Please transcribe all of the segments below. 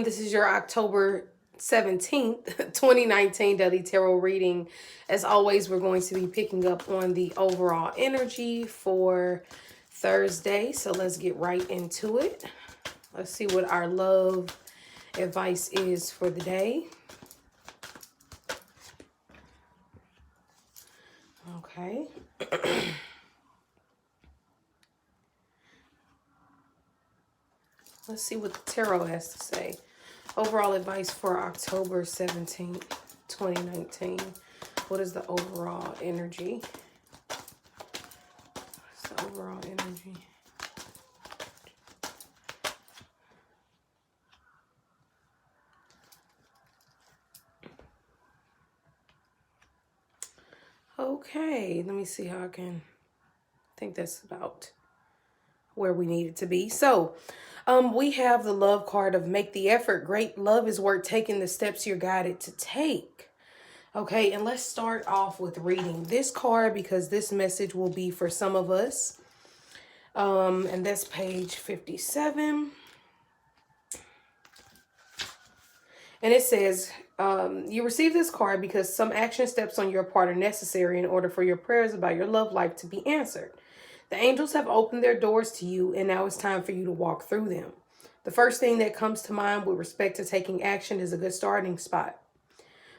everyone. This is your October 17th, 2019 Daily Tarot reading. As always, we're going to be picking up on the overall energy for Thursday. So let's get right into it. Let's see what our love advice is for the day. Okay. Let's see what the tarot has to say. Overall advice for October 17th, 2019. What is the overall energy? What's the overall energy? Okay, let me see how I can think that's about where we need it to be. So, we have the love card of make the effort. Great love is worth taking the steps you're guided to take. Okay, and let's start off with reading this card because this message will be for some of us. And that's page 57. And it says, you receive this card because some action steps on your part are necessary in order for your prayers about your love life to be answered. The angels have opened their doors to you, and now it's time for you to walk through them. The first thing that comes to mind with respect to taking action is a good starting spot.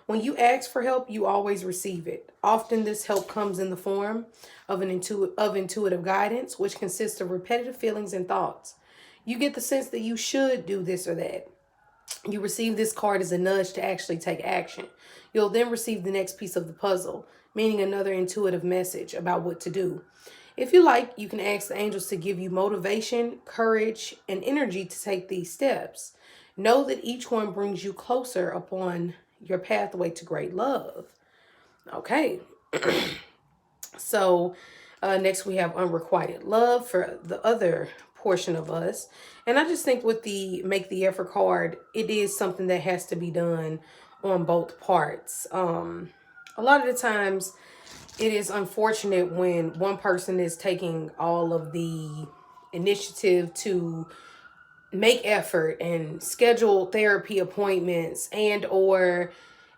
When you ask for help, you always receive it. Often this help comes in the form of intuitive guidance, which consists of repetitive feelings and thoughts. You get the sense that you should do this or that. You receive this card as a nudge to actually take action. You'll then receive the next piece of the puzzle, meaning another intuitive message about what to do. If you like, you can ask the angels to give you motivation, courage, and energy to take these steps. Know that each one brings you closer upon your pathway to great love. Okay. So next we have unrequited love for the other portion of us. And I just think with the make the effort card, it is something that has to be done on both parts. A lot of the times it is unfortunate when one person is taking all of the initiative to make effort and schedule therapy appointments, and or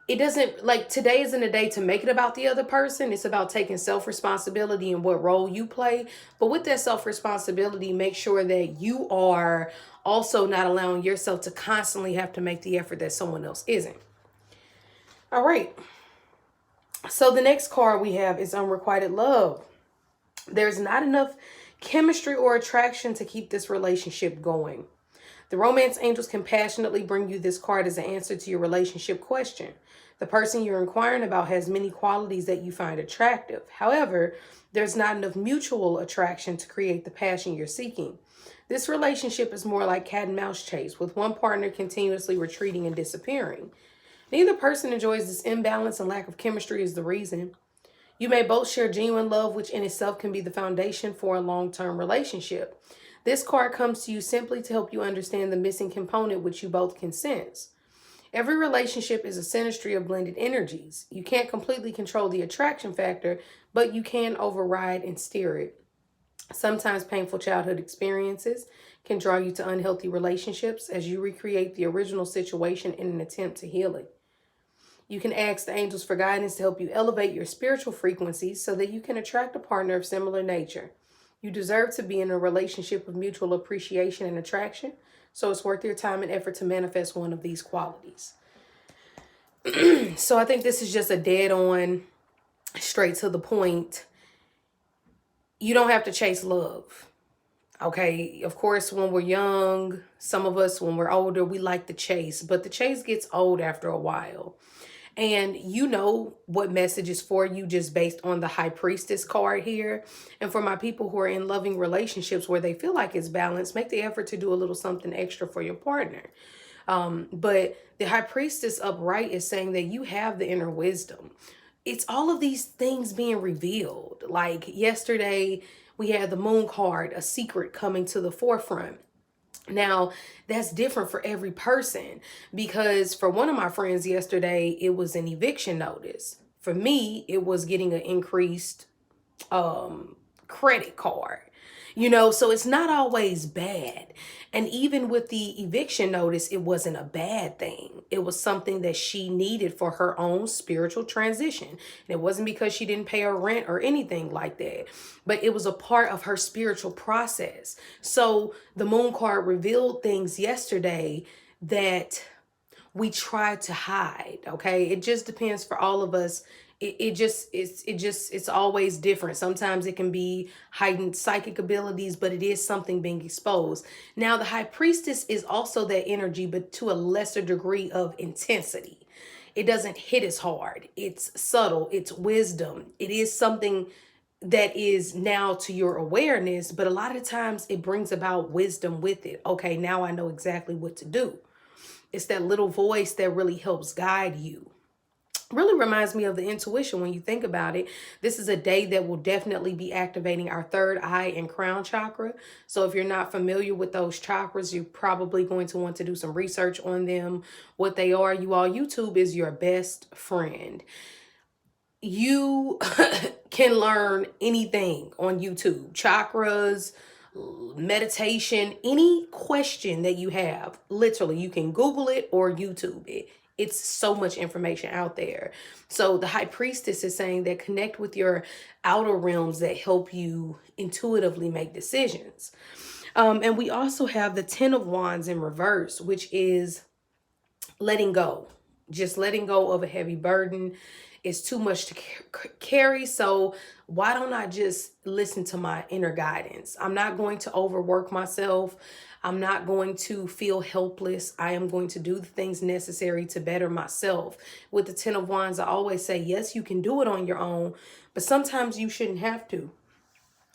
it doesn't, like, today isn't a day to make it about the other person. It's about taking self-responsibility and what role you play. But with that self-responsibility, make sure that you are also not allowing yourself to constantly have to make the effort that someone else isn't. All right. So the next card we have is unrequited love. There's not enough chemistry or attraction to keep this relationship going. The romance angels can passionately bring you this card as an answer to your relationship question. The person you're inquiring about has many qualities that you find attractive. However, there's not enough mutual attraction to create the passion you're seeking. This relationship is more like cat and mouse chase, with one partner continuously retreating and disappearing. Neither person enjoys this imbalance, and lack of chemistry is the reason. You may both share genuine love, which in itself can be the foundation for a long-term relationship. This card comes to you simply to help you understand the missing component which you both can sense. Every relationship is a synastry of blended energies. You can't completely control the attraction factor, but you can override and steer it. Sometimes painful childhood experiences can draw you to unhealthy relationships as you recreate the original situation in an attempt to heal it. You can ask the angels for guidance to help you elevate your spiritual frequencies so that you can attract a partner of similar nature. You deserve to be in a relationship of mutual appreciation and attraction, so it's worth your time and effort to manifest one of these qualities. So I think this is just a dead on, straight to the point. You don't have to chase love. Okay, of course, when we're young, some of us, when we're older, we like the chase, but the chase gets old after a while. And you know what message is for you just based on the High Priestess card here. And for my people who are in loving relationships where they feel like it's balanced, make the effort to do a little something extra for your partner. But the High Priestess upright is saying that you have the inner wisdom. It's all of these things being revealed. Like yesterday, we had the Moon card, a secret coming to the forefront. Now, that's different for every person, because for one of my friends yesterday, it was an eviction notice. For me, it was getting an increased credit card. So it's not always bad. And even with the eviction notice, it wasn't a bad thing. It was something that she needed for her own spiritual transition. And it wasn't because she didn't pay her rent or anything like that, but it was a part of her spiritual process. So the moon card revealed things yesterday that we try to hide. Okay, it just depends for all of us. It's always different. Sometimes it can be heightened psychic abilities, but it is something being exposed. Now the high priestess is also that energy, but to a lesser degree of intensity. It doesn't hit as hard. It's subtle, it's wisdom. It is something that is now to your awareness, but a lot of times it brings about wisdom with it. Okay, now I know exactly what to do. It's that little voice that really helps guide you. Really reminds me of the intuition when you think about it. This is a day that will definitely be activating our third eye and crown chakra. So if you're not familiar with those chakras, you're probably going to want to do some research on them, what they are. You all, YouTube is your best friend. You can learn anything on YouTube. Chakras, meditation, any question that you have, literally, you can Google it or YouTube it. It's so much information out there. So the high priestess is saying that connect with your outer realms that help you intuitively make decisions. And we also have the 10 of Wands in reverse, which is letting go. Just letting go of a heavy burden. Is too much to carry. So why don't I just listen to my inner guidance? I'm not going to overwork myself. I'm not going to feel helpless. I am going to do the things necessary to better myself. With the 10 of Wands, I always say, yes, you can do it on your own, but sometimes you shouldn't have to.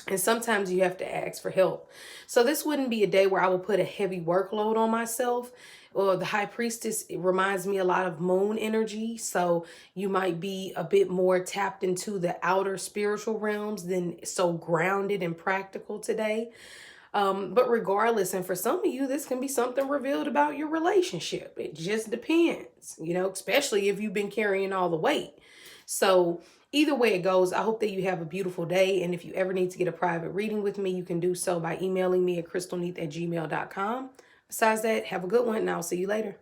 And sometimes you have to ask for help. So this wouldn't be a day where I will put a heavy workload on myself. Well, the high priestess, it reminds me a lot of moon energy. So you might be a bit more tapped into the outer spiritual realms than so grounded and practical today. But regardless, and for some of you, this can be something revealed about your relationship. It just depends, especially if you've been carrying all the weight. So either way it goes, I hope that you have a beautiful day. And if you ever need to get a private reading with me, you can do so by emailing me at crystalneath@gmail.com. Besides that, have a good one and I'll see you later.